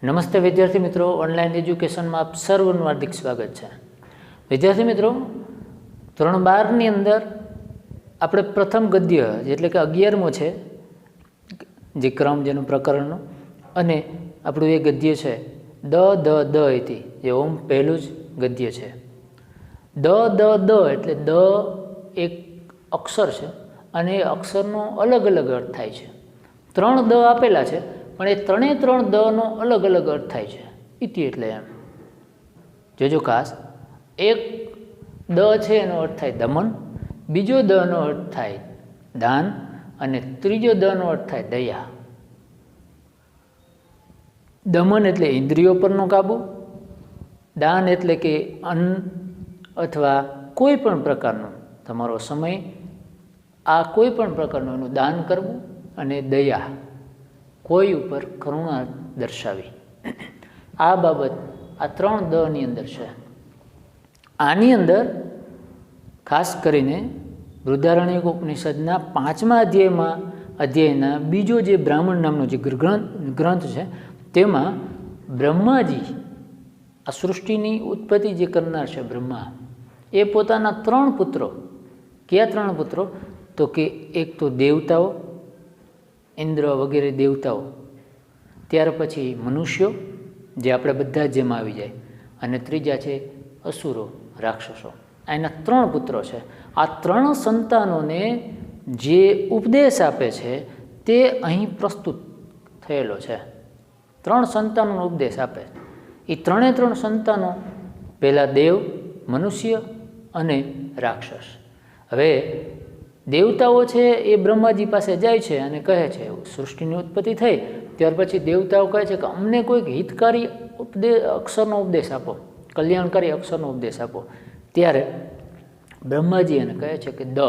નમસ્તે વિદ્યાર્થી મિત્રો, ઓનલાઈન એજ્યુકેશનમાં આપ સર્વનું હાર્દિક સ્વાગત છે। વિદ્યાર્થી મિત્રો, ધોરણ 12ની અંદર આપણે પ્રથમ ગદ્ય એટલે કે 11મો છે જે ક્રમ જેનું પ્રકરણનો, અને આપણું એ ગદ્ય છે દ દ દ ઇતિ, જે ઓમ પહેલું જ ગદ્ય છે। દ દ દ એટલે દ એક અક્ષર છે અને એ અક્ષરનો અલગ અલગ અર્થ થાય છે। 3 દ આપેલા છે પણ એ ત્રણે ત્રણ દનો અલગ અલગ અર્થ થાય છે। ઇતિ એટલે એમ જોજો ખાસ, એક દ છે એનો અર્થ થાય દમન, બીજો દનો અર્થ થાય દાન, અને ત્રીજો દનો અર્થ થાય દયા। દમન એટલે ઇન્દ્રિયો પરનો કાબુ, દાન એટલે કે અન્ન અથવા કોઈ પણ પ્રકારનો તમારો સમય, આ કોઈ પણ પ્રકારનું એનું દાન કરવું, અને દયા કોઈ ઉપર કરુણા દર્શાવી। આ બાબત આ 3 દની અંદર છે। આની અંદર ખાસ કરીને બૃહદારણ્યક ઉપનિષદના 5મા અધ્યાયના બીજો જે બ્રાહ્મણ નામનો જે ગ્રંથ છે તેમાં બ્રહ્માજી, આ સૃષ્ટિની ઉત્પત્તિ જે કરનાર છે બ્રહ્મા, એ પોતાના 3 પુત્રો, કયા 3 પુત્રો? તો કે એક તો દેવતાઓ, ઇન્દ્ર વગેરે દેવતાઓ, ત્યાર પછી મનુષ્યો જે આપણે બધા જેમ આવી જાય, અને ત્રીજા છે અસુરો, રાક્ષસો। આ એના 3 પુત્રો છે। આ 3 સંતાનોને જે ઉપદેશ આપે છે તે અહીં પ્રસ્તુત થયેલો છે। 3 સંતાનોનો ઉપદેશ આપે, એ 3 સંતાનો પહેલાં દેવ, મનુષ્ય અને રાક્ષસ। હવે દેવતાઓ છે એ બ્રહ્માજી પાસે જાય છે અને કહે છે, સૃષ્ટિની ઉત્પત્તિ થઈ ત્યાર પછી દેવતાઓ કહે છે કે અમને કોઈક હિતકારી અક્ષરનો ઉપદેશ આપો, કલ્યાણકારી અક્ષરનો ઉપદેશ આપો। ત્યારે બ્રહ્માજી એને કહે છે કે દ,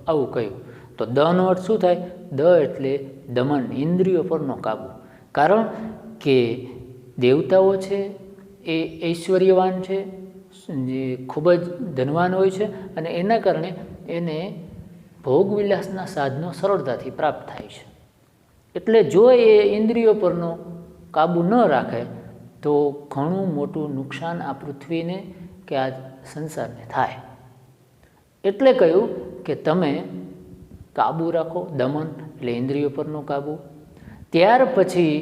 આવું કહ્યું તો દનો અર્થ શું થાય? દ એટલે દમન, ઇન્દ્રિયો પરનો કાબુ। કારણ કે દેવતાઓ છે એ ઐશ્વર્યવાન છે, જે ખૂબ જ ધનવાન હોય છે, અને એના કારણે એને ભોગવિલાસના સાધનો સરળતાથી પ્રાપ્ત થાય છે। એટલે જો એ ઇન્દ્રિયો પરનો કાબુ ન રાખે તો ઘણું મોટું નુકસાન આ પૃથ્વીને કે આ સંસારને થાય। એટલે કહ્યું કે તમે કાબુ રાખો, દમન એટલે ઇન્દ્રિયો પરનો કાબુ। ત્યાર પછી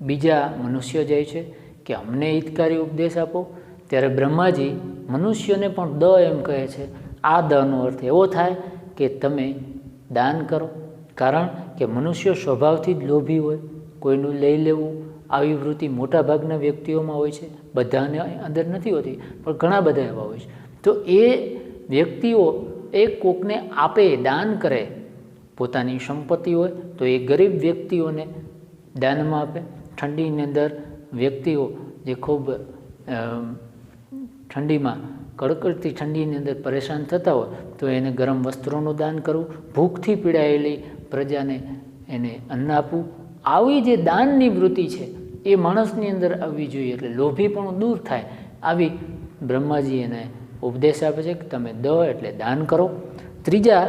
બીજા મનુષ્ય જાય છે કે અમને હિતકારી ઉપદેશ આપો। ત્યારે બ્રહ્માજી મનુષ્યને પણ દ એમ કહે છે। આ દનો અર્થ એવો થાય કે તમે દાન કરો, કારણ કે મનુષ્ય સ્વભાવથી જ લોભી હોય, કોઈનું લઈ લેવું આવી વૃત્તિ મોટાભાગના વ્યક્તિઓમાં હોય છે, બધાને અંદર નથી હોતી પણ ઘણા બધા એવા હોય છે। તો એ વ્યક્તિઓ એક કોકને આપે, દાન કરે, પોતાની સંપત્તિ હોય તો એ ગરીબ વ્યક્તિઓને દાનમાં આપે। ઠંડીની અંદર વ્યક્તિઓ જે ખૂબ ઠંડીમાં, કડકડતી ઠંડીની અંદર પરેશાન થતા હોય તો એને ગરમ વસ્ત્રોનું દાન કરવું, ભૂખથી પીડાયેલી પ્રજાને એને અન્ન આપવું, આવી જે દાનની વૃત્તિ છે એ માણસની અંદર આવવી જોઈએ, એટલે લોભી પણ દૂર થાય। આવી બ્રહ્માજી એને ઉપદેશ આપે છે કે તમે દ એટલે દાન કરો। ત્રીજા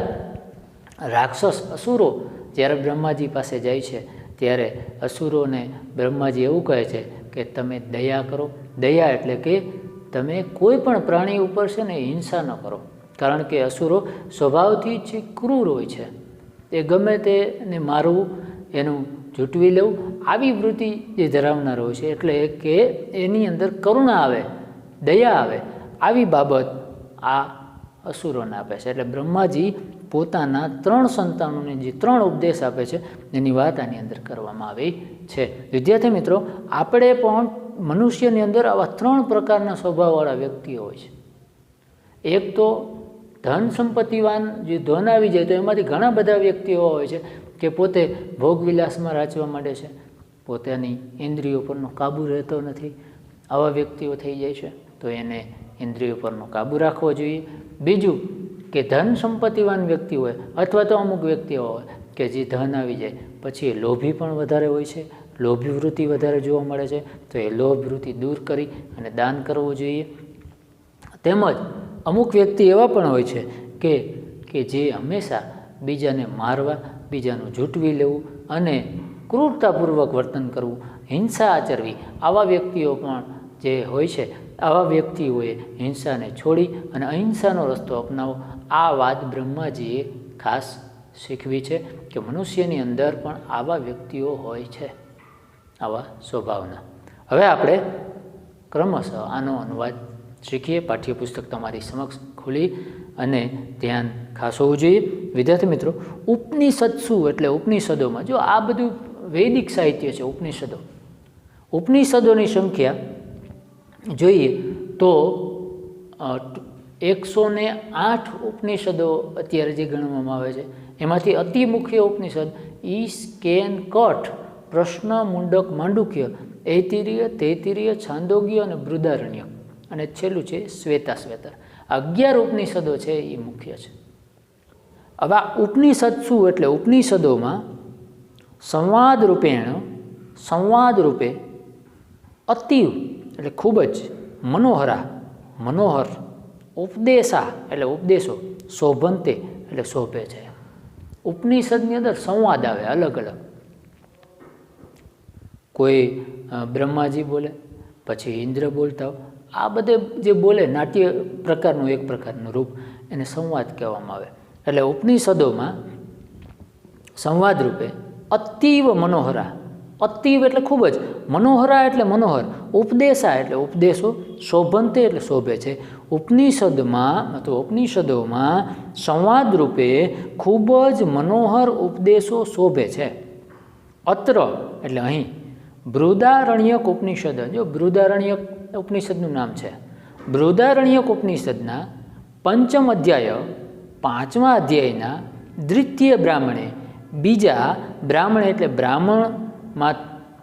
રાક્ષસ અસુરો જ્યારે બ્રહ્માજી પાસે જાય છે ત્યારે અસુરોને બ્રહ્માજી એવું કહે છે કે તમે દયા કરો। દયા એટલે કે તમે કોઈ પણ પ્રાણી ઉપર છે ને હિંસા ન કરો, કારણ કે અસુરો સ્વભાવથી જ ક્રૂર હોય છે, એ ગમે તેને મારવું, એનું ઝૂંટવી લેવું, આવી વૃત્તિ જે ધરાવનાર હોય છે। એટલે કે એની અંદર કરુણા આવે, દયા આવે, આવી બાબત આ અસુરોને આપે છે। એટલે બ્રહ્માજી પોતાના 3 સંતાનોને જે 3 ઉપદેશ આપે છે એની વાત આની અંદર કરવામાં આવી છે। વિદ્યાર્થી મિત્રો, આપણે પણ મનુષ્યની અંદર આવા 3 પ્રકારના સ્વભાવવાળા વ્યક્તિઓ હોય છે। એક તો ધન સંપત્તિવાન, જે ધન આવી જાય તો એમાંથી ઘણા બધા વ્યક્તિઓ હોય છે કે પોતે ભોગવિલાસમાં રાચવા માંડે છે, પોતાની ઇન્દ્રિયો પરનો કાબુ રહેતો નથી, આવા વ્યક્તિઓ થઈ જાય છે, તો એને ઇન્દ્રિયો પરનો કાબુ રાખવો જોઈએ। બીજું કે ધન સંપત્તિવાન વ્યક્તિ હોય અથવા તો અમુક વ્યક્તિઓ હોય કે જે ધન આવી જાય પછી એ લોભી પણ વધારે હોય છે, લોભી વૃત્તિ વધારે જોવા મળે છે, તો એ લોભ વૃત્તિ દૂર કરી અને દાન કરવું જોઈએ। તેમજ અમુક વ્યક્તિ એવા પણ હોય છે કે જે હંમેશા બીજાને મારવા, બીજાનું ઝૂંટવી લેવું અને ક્રૂરતાપૂર્વક વર્તન કરવું, હિંસા આચરવી, આવા વ્યક્તિઓ પણ જે હોય છે, આવા વ્યક્તિઓએ હિંસાને છોડી અને અહિંસાનો રસ્તો અપનાવો. આ વાત બ્રહ્માજીએ ખાસ શીખવી છે કે મનુષ્યની અંદર પણ આવા વ્યક્તિઓ હોય છે, આવા સ્વભાવના. હવે આપણે ક્રમશઃ આનો અનુવાદ શીખીએ. પાઠ્યપુસ્તક તમારી સમક્ષ ખુલી અને ધ્યાન ખાસ હોવું જોઈએ. વિદ્યાર્થી મિત્રો, ઉપનિષદસુ એટલે ઉપનિષદોમાં, જો આ બધું વૈદિક સાહિત્ય છે, ઉપનિષદોની સંખ્યા જોઈએ તો 108 ઉપનિષદો અત્યારે જે ગણવામાં આવે છે, એમાંથી અતિ મુખ્ય ઉપનિષદ ઈશ, કેન, કઠ, પ્રશ્ન, મુંડક, માંડુક્ય, ઐતિરીય, તૈતિરીય, છાંદોગ્ય અને બૃહદારણ્યક, અને છેલ્લું છે શ્વેતાશ્વેતર. 11 ઉપનિષદો છે એ મુખ્ય છે. હવે આ ઉપનિષદસુ એટલે ઉપનિષદોમાં સંવાદ રૂપે અતિવ એટલે ખૂબ જ મનોહર, ઉપદેશા એટલે ઉપદેશો, શોભંતે એટલે શોભે છે. ઉપનિષદની અંદર સંવાદ આવે અલગ અલગ. કોઈ બ્રહ્માજી બોલે, પછી ઇન્દ્ર બોલતા હોય, આ બધે જે બોલે નાટ્ય પ્રકારનું એક પ્રકારનું રૂપ, એને સંવાદ કહેવામાં આવે. એટલે ઉપનિષદોમાં સંવાદ રૂપે અતિવ મનોહરા, અતિવ એટલે ખૂબ જ, મનોહરા એટલે મનોહર, ઉપદેશા એટલે ઉપદેશો, શોભંતે એટલે શોભે છે. ઉપનિષદોમાં સંવાદ રૂપે ખૂબ જ મનોહર ઉપદેશો શોભે છે. અત્ર એટલે અહીં, બૃહદારણ્યક ઉપનિષદ, જો બૃહદારણ્યક ઉપનિષદનું નામ છે. બૃહદારણ્યક ઉપનિષદના 5મ અધ્યાય 5મા અધ્યાયના દ્વિતીય બ્રાહ્મણે, બીજા બ્રાહ્મણ એટલે બ્રાહ્મણમાં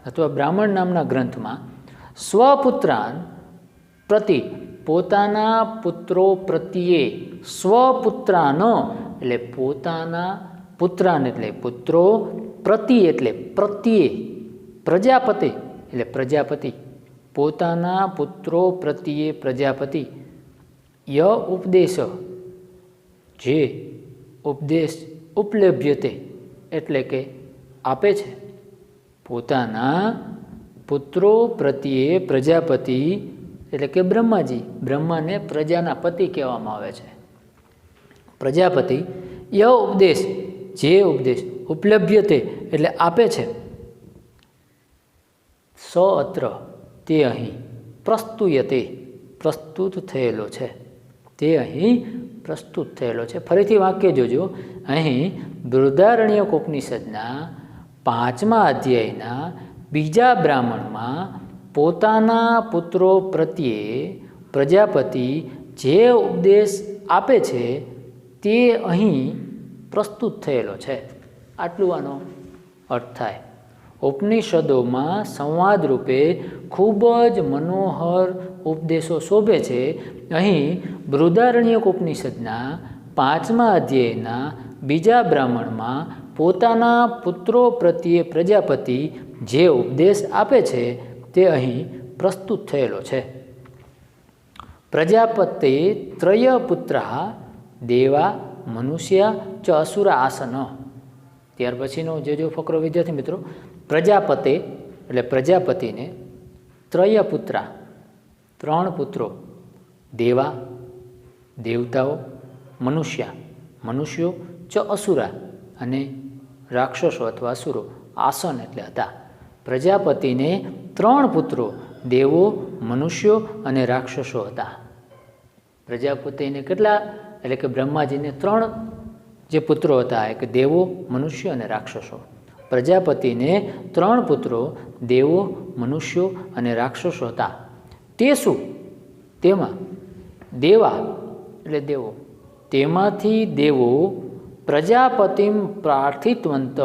અથવા બ્રાહ્મણ નામના ગ્રંથમાં સ્વપુત્રાન પ્રતિ, પોતાના પુત્રો પ્રત્યે, સ્વપુત્રાન એટલે પોતાના, પુત્રાન એટલે પુત્રો, પ્રતિ એટલે પ્રત્યે, પ્રજાપતિ એટલે પ્રજાપતિ, પોતાના પુત્રો પ્રત્યે પ્રજાપતિ, ય ઉપદેશ જે ઉપદેશ, ઉપલભ્યતે એટલે કે આપે છે, પોતાના પુત્રો પ્રત્યે પ્રજાપતિ એટલે કે બ્રહ્માજી, બ્રહ્માને પ્રજાના પતિ કહેવામાં આવે છે, પ્રજાપતિ. ય ઉપદેશ જે ઉપદેશ, ઉપલભ્યતે એટલે આપે છે, સ અત્ર તે અહીં, પ્રસ્તુયતે પ્રસ્તુત થયેલો છે, તે અહીં પ્રસ્તુત થયેલો છે. ફરીથી વાક્ય જોજો. અહીં બૃહદારણ્યક ઉપનિષદના 5મા અધ્યાયના બીજા બ્રાહ્મણમાં પોતાના પુત્રો પ્રત્યે પ્રજાપતિ જે ઉપદેશ આપે છે તે અહીં પ્રસ્તુત થયેલો છે. આટલું આનો અર્થ થાય. ઉપનિષદોમાં સંવાદ રૂપે ખૂબ જ મનોહર ઉપદેશો શોભે છે. અહીં બૃહદારણ્યક ઉપનિષદના 5મા અધ્યાયના બીજા બ્રાહ્મણમાં પોતાના પુત્રો પ્રત્યે પ્રજાપતિ જે ઉપદેશ આપે છે તે અહીં પ્રસ્તુત થયેલો છે. પ્રજાપતે ત્રય પુત્રા દેવા મનુષ્ય ચ અસુરા આસન. ત્યાર પછીનો જો ફકરો વિદ્યાર્થી મિત્રો, પ્રજાપતે એટલે પ્રજાપતિને, ત્રય પુત્રા 3 પુત્રો, દેવા દેવતાઓ, મનુષ્યો, ચ અસુરા અને રાક્ષસો અથવા અસુરો, આસન એટલે હતા. પ્રજાપતિને 3 પુત્રો, દેવો, મનુષ્યો અને રાક્ષસો હતા. પ્રજાપતિને કેટલા, એટલે કે બ્રહ્માજીને 3 જે પુત્રો હતા, એક દેવો, મનુષ્ય અને રાક્ષસો. પ્રજાપતિને 3 પુત્રો, દેવો, મનુષ્યો અને રાક્ષસો હતા. તે શું, તેમાં દેવા એટલે દેવો, તેમાંથી દેવો પ્રજાપતિમ પ્રાર્થિતવંત,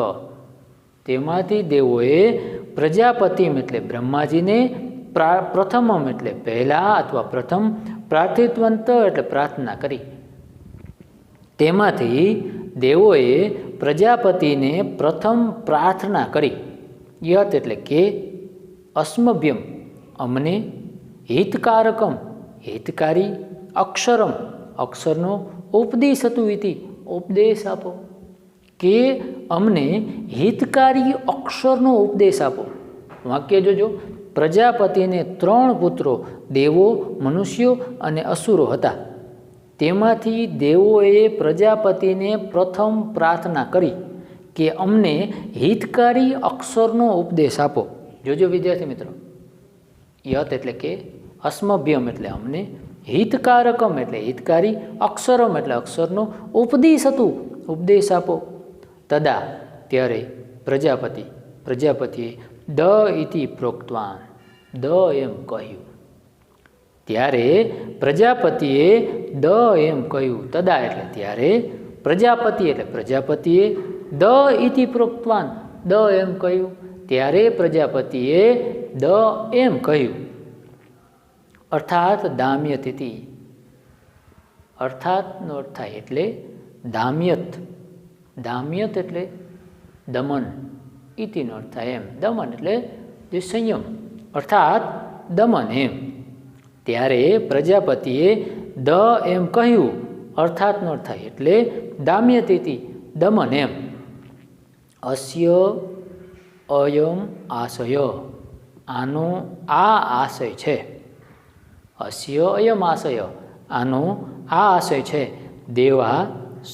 તેમાંથી દેવોએ પ્રજાપતિમ એટલે બ્રહ્માજીને, પ્રથમમ એટલે પહેલા અથવા પ્રથમ, પ્રાર્થિતવંત એટલે પ્રાર્થના કરી. તેમાંથી દેવોએ પ્રજાપતિને પ્રથમ પ્રાર્થના કરી. યત એટલે કે, અસ્મભ્યમ અમને, હિતકારકમ હિતકારી, અક્ષરમ અક્ષરનો, ઉપદેશતુ ઇતિ ઉપદેશ આપો, કે અમને હિતકારી અક્ષરનો ઉપદેશ આપો. વાક્ય જોજો. પ્રજાપતિને 3 પુત્રો દેવો, મનુષ્યો અને અસુરો હતા. તેમાંથી દેવોએ પ્રજાપતિને પ્રથમ પ્રાર્થના કરી કે અમને હિતકારી અક્ષરનો ઉપદેશ આપો. જોજો વિદ્યાર્થી મિત્રો, યત એટલે કે અસ્મભ્યમ એટલે અમને, હિતકારકમ એટલે હિતકારી, અક્ષરમ એટલે અક્ષરનો, ઉપદેશ આપો. તદા ત્યારે પ્રજાપતિએ દ ઇતિ પ્રોક્તવાન, દ એમ કહ્યું. ત્યારે પ્રજાપતિએ દ એમ કહ્યું. તદા એટલે ત્યારે, પ્રજાપતિએ દ ઇતિ પ્રોક્તવાન, દ એમ કહ્યું. ત્યારે પ્રજાપતિએ દ એમ કહ્યું. અર્થાત દામ્યતિતિ, અર્થાતનો અર્થ થાય એટલે દામ્યત. દામ્યત એટલે દમન, ઇતિનો અર્થ થાય એમ દમન એટલે જે સંયમ, અર્થાત દમન એમ. ત્યારે પ્રજાપતિએ દ એમ કહ્યું, અર્થાતનો અર્થ થાય એટલે દામ્યતિતિ દમન એમ. અસ્ય અયમ આશય, આનો આ આશય છે. અસ્ય અયમ આશય, આનો આ આશય છે. દેવા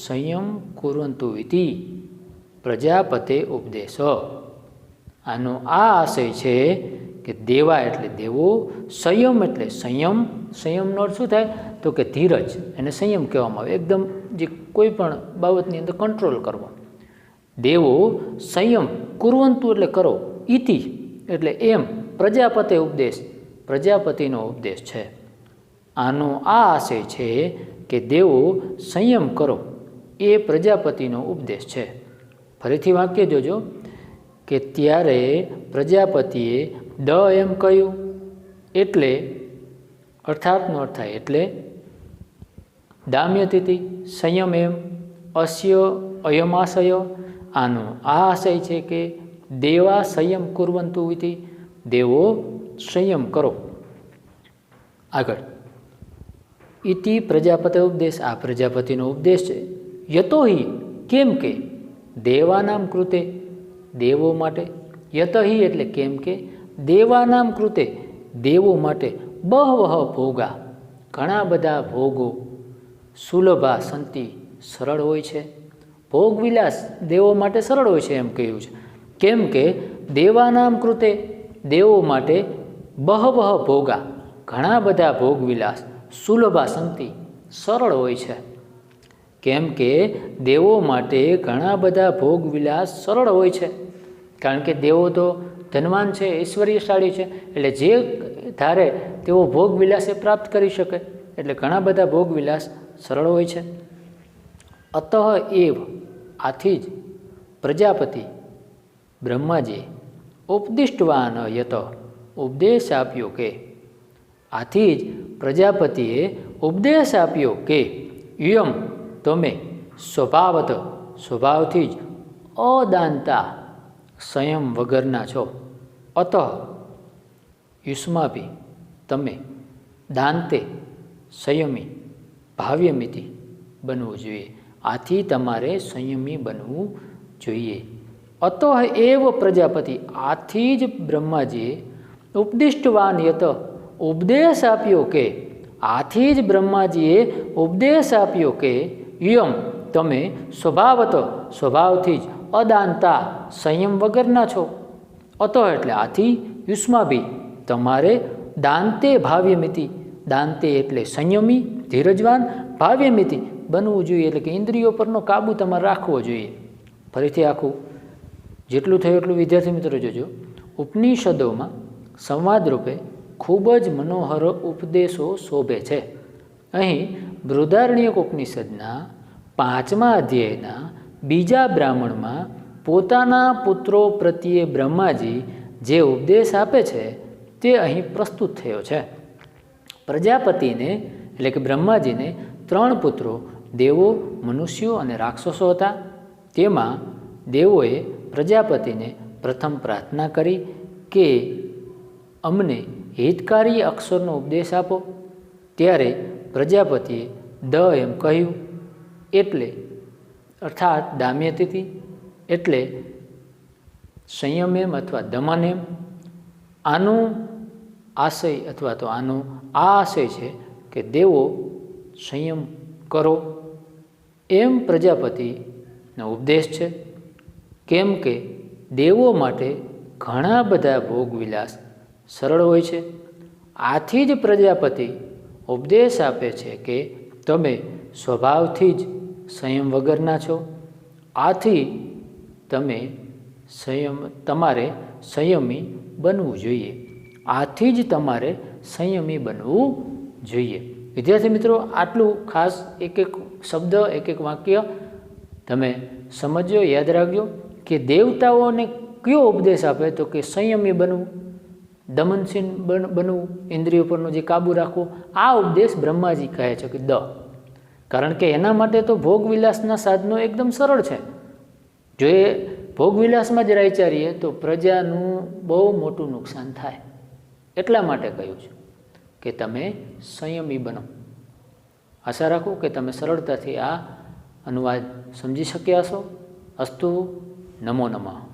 સંયમ કુર્વન્તુ ઇતિ પ્રજાપતે ઉપદેશ. આનો આ આશય છે કે દેવા એટલે દેવો, સંયમ એટલે સંયમ. સંયમનો અર્થ શું થાય તો કે ધીરજ, એને સંયમ કહેવામાં આવે. એકદમ જે કોઈ પણ બાબતની અંદર કંટ્રોલ કરવો. દેવો સંયમ કુર્વન્તુ એટલે કરો, ઇતિ એટલે એમ, પ્રજાપતે ઉપદેશ, પ્રજાપતિનો ઉપદેશ છે. આનો આ આશય છે કે દેવો સંયમ કરો, એ પ્રજાપતિનો ઉપદેશ છે. ફરીથી વાક્ય જોજો કે ત્યારે પ્રજાપતિએ દ એમ કહ્યું એટલે અર્થાતનો અર્થ થાય એટલે દામ્યતિતિ સંયમ એમ. અસ્ય અયમાશય, આનો આ આશય છે કે દેવા સંયમ કુર્વન્તુ ઇતિ દેવો સંયમ કરો. આગળ ઇતિ પ્રજાપતે ઉપદેશ, આ પ્રજાપતિનો ઉપદેશ છે. યતોહિ કેમ કે, દેવાનામ કૃતે દેવો માટે, યતહિ એટલે કેમ કે, દેવાનામ કૃતે દેવો માટે, બહવઃ ભોગા ઘણા બધા ભોગો, સુલભા સંતિ સરળ હોય છે. ભોગવિલાસ દેવો માટે સરળ હોય છે એમ કહ્યું છે. કેમ કે દેવાનામ કૃતે દેવો માટે, બહવઃ ભોગા ઘણા બધા ભોગવિલાસ, સુલભા સંતિ સરળ હોય છે. કેમ કે દેવો માટે ઘણા બધા ભોગવિલાસ સરળ હોય છે. કારણ કે દેવો તો ધનવાન છે, ઐશ્વર્યશાળી છે, એટલે જે ધારે તેઓ ભોગવિલાસે પ્રાપ્ત કરી શકે. એટલે ઘણા બધા ભોગવિલાસ સરળ હોય છે. અતઃ એવ, આથી જ પ્રજાપતિ બ્રહ્માજીએ ઉપદિષ્ટવાન યત ઉપદેશ આપ્યો કે, આથી જ પ્રજાપતિએ ઉપદેશ આપ્યો કે યમ તમે સ્વભાવત સ્વભાવથી જ અદાનતા સંયમ વગરના છો. અતઃ યુષ્માભી તમે દાંતે સંયમી ભાવ્યમિતિ બનવું જોઈએ. આથી તમારે સંયમી બનવું જોઈએ. અતઃ એવ પ્રજાપતિ, આથી જ બ્રહ્માજીએ ઉપદિષ્ટવાન યત ઉપદેશ આપ્યો કે, આથી જ બ્રહ્માજીએ ઉપદેશ આપ્યો કે યમ તમે સ્વભાવત સ્વભાવથી જ અદાનતા સંયમ વગરના છો. અતઃ એટલે આથી, યુષ્માભી તમારે દાંતે ભાવ્યમિતિ, દાંતે એટલે સંયમી ધીરજવાન, ભાવ્યમિતિ બનવું જોઈએ. એટલે કે ઇન્દ્રિયો પરનો કાબુ તમારે રાખવો જોઈએ. ફરીથી આખું જેટલું થયું એટલું વિદ્યાર્થી મિત્રો જોજો. ઉપનિષદોમાં સંવાદ રૂપે ખૂબ જ મનોહર ઉપદેશો શોભે છે. અહીં બૃહદારણ્યક ઉપનિષદના 5મા અધ્યાયના 2જા બ્રાહ્મણમાં પોતાના પુત્રો પ્રત્યે બ્રહ્માજી જે ઉપદેશ આપે છે તે અહીં પ્રસ્તુત થયો છે. પ્રજાપતિને એટલે કે બ્રહ્માજીને 3 પુત્રો દેવો, મનુષ્યો અને રાક્ષસો હતા. તેમાં દેવોએ પ્રજાપતિને પ્રથમ પ્રાર્થના કરી કે અમને હિતકારી અક્ષરનો ઉપદેશ આપો. ત્યારે પ્રજાપતિએ દ એમ કહ્યું એટલે અર્થાત દામ્યતિથિ એટલે સંયમેમ અથવા દમનેમ આનું આશય અથવા તો આનો આ આશય છે કે દેવો સંયમ કરો એમ પ્રજાપતિનો ઉપદેશ છે. કેમ કે દેવો માટે ઘણા બધા ભોગવિલાસ સરળ હોય છે. આથી જ પ્રજાપતિ ઉપદેશ આપે છે કે તમે સ્વભાવથી જ સંયમ વગરના છો. આથી તમારે સંયમી બનવું જોઈએ. આથી જ તમારે સંયમી બનવું જોઈએ. વિદ્યાર્થી મિત્રો, આટલું ખાસ એક એક શબ્દ, એક એક વાક્ય તમે સમજો, યાદ રાખજો કે દેવતાઓને કયો ઉપદેશ આપે તો કે સંયમી બનવું, દમનશીલ બનવું, ઇન્દ્રિયો પરનો જે કાબુ રાખવો. આ ઉપદેશ બ્રહ્માજી કહે છે કે કારણ કે એના માટે તો ભોગવિલાસના સાધનો એકદમ સરળ છે. જો એ ભોગવિલાસમાં જ રાચરીએ તો પ્રજાનું બહુ મોટું નુકસાન થાય. એટલા માટે કહ્યું છે કે તમે સંયમી બનો. આશા રાખું કે તમે સરળતાથી આ અનુવાદ સમજી શક્યા છો. અસ્તુ. નમો નમઃ.